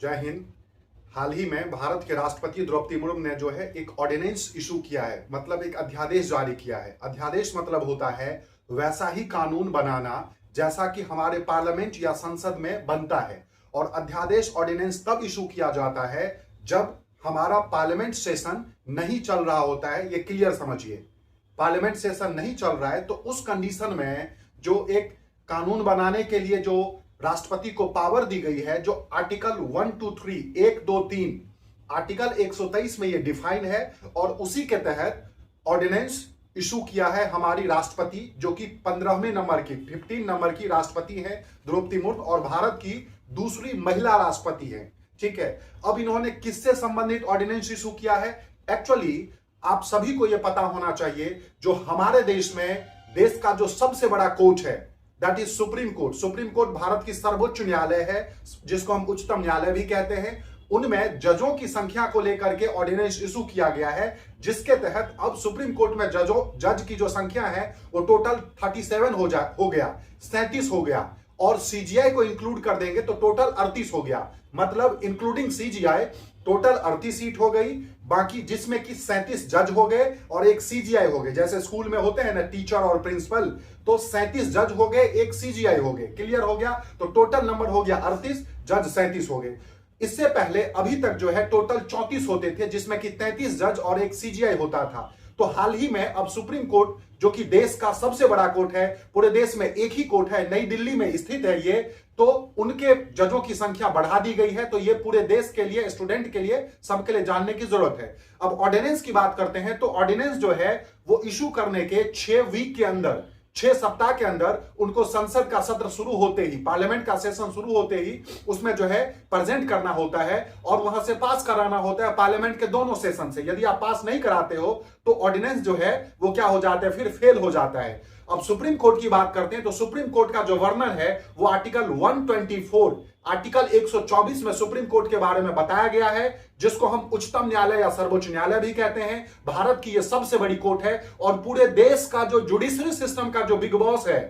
जय हिंद। हाल ही में भारत के राष्ट्रपति द्रौपदी मुर्मू ने जो है एक ऑर्डिनेंस इशू किया है, मतलब एक अध्यादेश जारी किया है। अध्यादेश मतलब होता है वैसा ही कानून बनाना जैसा कि हमारे पार्लियामेंट या संसद में बनता है। और अध्यादेश ऑर्डिनेंस तब इशू किया जाता है जब हमारा पार्लियामेंट सेशन नहीं चल रहा होता है। ये क्लियर समझिए, पार्लियामेंट सेशन नहीं चल रहा है तो उस कंडीशन में जो एक कानून बनाने के लिए जो राष्ट्रपति को पावर दी गई है, जो आर्टिकल 1, 2, 3 1, 2, 3 आर्टिकल 123 में ये डिफाइन है और उसी के तहत ऑर्डिनेंस इशू किया है हमारी राष्ट्रपति, जो कि 15वें नंबर की 15 नंबर की राष्ट्रपति है द्रौपदी मुर्मू और भारत की दूसरी महिला राष्ट्रपति है। ठीक है, अब इन्होंने किससे संबंधित ऑर्डिनेंस इशू किया है? एक्चुअली आप सभी को यह पता होना चाहिए, जो हमारे देश में देश का जो सबसे बड़ा कोर्ट है that is supreme court. Supreme court Bharat की सर्वोच्च न्यायालय है, जिसको हम उच्चतम न्यायालय भी कहते हैं। उनमें जजों की संख्या को लेकर के ऑर्डिनेंस इशू किया गया है, जिसके तहत अब सुप्रीम कोर्ट में जज की जो संख्या है वो टोटल 37 हो गया, 37 हो गया और सीजीआई को इंक्लूड कर देंगे तो टोटल 38 हो गया। मतलब इंक्लूडिंग सीजीआई टोटल 38 सीट हो गई, बाकी जिसमें कि 37 जज हो गए और एक सीजीआई हो गए। जैसे स्कूल में होते हैं ना टीचर और प्रिंसिपल, तो 37 जज हो गए, एक सीजीआई हो गए। क्लियर हो गया? तो टोटल नंबर हो गया 38, जज 37 हो गए। इससे पहले अभी तक जो है टोटल 34 होते थे, जिसमें कि 33 जज और एक सीजीआई होता था। तो हाल ही में अब सुप्रीम कोर्ट, जो कि देश का सबसे बड़ा कोर्ट है, पूरे देश में एक ही कोर्ट है, नई दिल्ली में स्थित है ये, तो उनके जजों की संख्या बढ़ा दी गई है। तो ये पूरे देश के लिए, स्टूडेंट के लिए, सबके लिए जानने की जरूरत है। अब ऑर्डिनेंस की बात करते हैं तो ऑर्डिनेंस जो है वो इशू करने के 6 वीक के अंदर, 6 सप्ताह के अंदर उनको संसद का सत्र शुरू होते ही, पार्लियामेंट का सेशन शुरू होते ही उसमें जो है प्रेजेंट करना होता है और वहां से पास कराना होता है पार्लियामेंट के दोनों सेशन से। यदि आप पास नहीं कराते हो तो ऑर्डिनेंस जो है वो क्या हो जाता है, फिर फेल हो जाता है। अब सुप्रीम कोर्ट की बात करते हैं तो सुप्रीम कोर्ट का जो वर्णन है वो आर्टिकल 124, आर्टिकल 124 में सुप्रीम कोर्ट के बारे में बताया गया है, जिसको हम उच्चतम न्यायालय या सर्वोच्च न्यायालय भी कहते हैं। भारत की यह सबसे बड़ी कोर्ट है और पूरे देश का जो जुडिशरी सिस्टम का जो बिग बॉस है,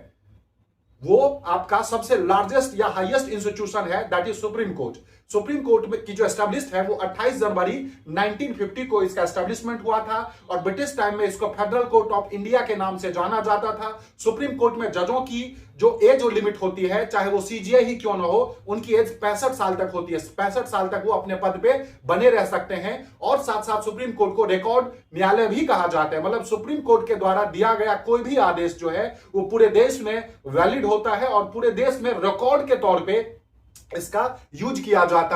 वो आपका सबसे लार्जेस्ट या हाईएस्ट इंस्टीट्यूशन है, that is supreme court. Supreme court में की जो एस्टेब्लिश्ड है वो 28 जनवरी 1950 को इसका एस्टेब्लिशमेंट हुआ था और ब्रिटिश टाइम में इसको फेडरल कोर्ट ऑफ इंडिया के नाम से जाना जाता था। सुप्रीम कोर्ट में जजों की जो एज लिमिट होती है, चाहे वो सीजीआई ही क्यों ना हो, उनकी एज 65 साल तक होती है। 65 साल तक वो अपने पद पे बने रह सकते हैं और साथ साथ सुप्रीम कोर्ट को रिकॉर्ड न्यायालय भी कहा जाता है। मतलब सुप्रीम कोर्ट के द्वारा दिया गया कोई भी आदेश जो है वो पूरे देश में वैलिड होता है और पूरे देश में रिकॉर्ड के तौर पे इसका यूज किया जाता है।